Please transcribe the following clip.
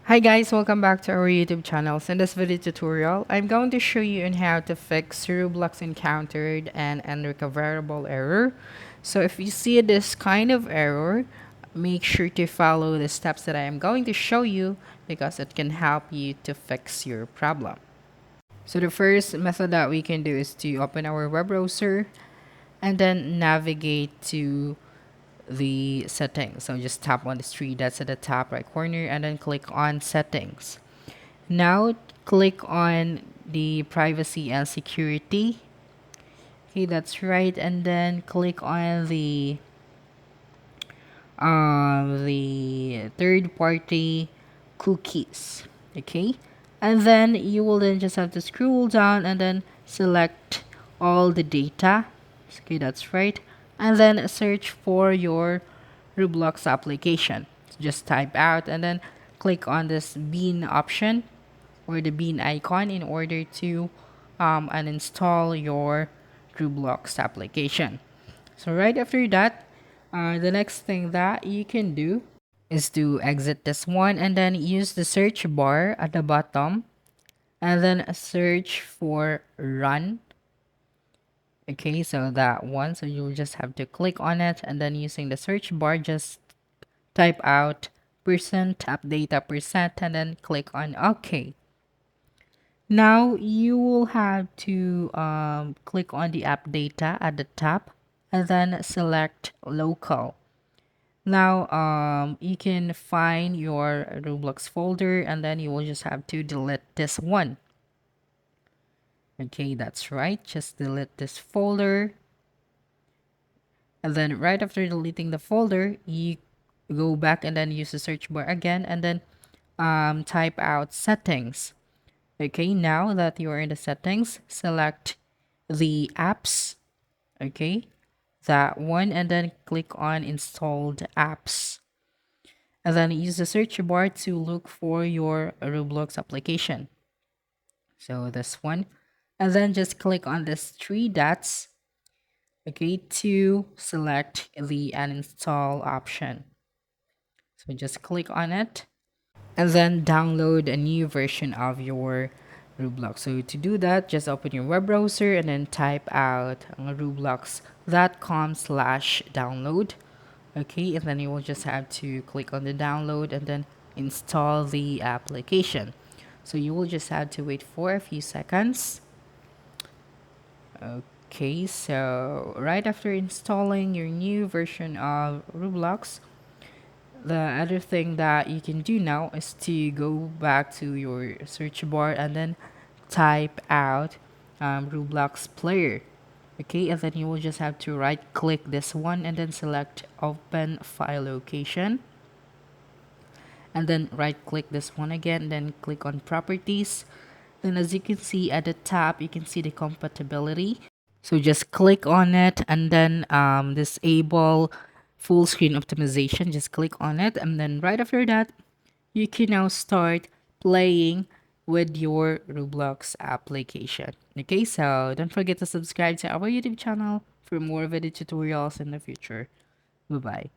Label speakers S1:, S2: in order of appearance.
S1: Hi guys, welcome back to our YouTube channel. So in this video tutorial, I'm going to show you on how to fix Roblox encountered an unrecoverable error. So if you see this kind of error, make sure to follow the steps that I am going to show you because it can help you to fix your problem. So the first method that we can do is to open our web browser and then navigate to the settings. So just tap on the three dots at the top right corner and then click on settings. Now click on the privacy and security. Okay, that's right. And then click on the third party cookies. Okay, and then you will then just have to scroll down and then select all the data. Okay, that's right. And then search for your Roblox application. Just type out and then click on this bean option or the bean icon in order to uninstall your Roblox application. So right after that, the next thing that you can do is to exit this one and then use the search bar at the bottom and then search for run. Okay, so that one, so you'll just have to click on it and then using the search bar, just type out percent app data percent and then click on OK. Now you will have to click on the app data at the top and then select local. Now you can find your Roblox folder and then you will just have to delete this one. Okay, that's right. Just delete this folder. And then right after deleting the folder, you go back and then use the search bar again and then type out settings. Okay, now that you're in the settings, select the apps. Okay, that one, and then click on installed apps. And then use the search bar to look for your Roblox application. So this one. And then just click on this three dots, okay, to select the uninstall option. So just click on it and then download a new version of your Roblox. So to do that, just open your web browser and then type out roblox.com/download. Okay, and then you will just have to click on the download and then install the application. So you will just have to wait for a few seconds. Okay, so right after installing your new version of Roblox, the other thing that you can do now is to go back to your search bar and then type out Roblox player. Okay, and then you will just have to right click this one and then select open file location. And then right click this one again, then click on properties. Then as you can see at the top, you can see the compatibility. So just click on it and then disable full screen optimization. Just click on it. And then right after that, you can now start playing with your Roblox application. Okay, so don't forget to subscribe to our YouTube channel for more video tutorials in the future. Bye bye.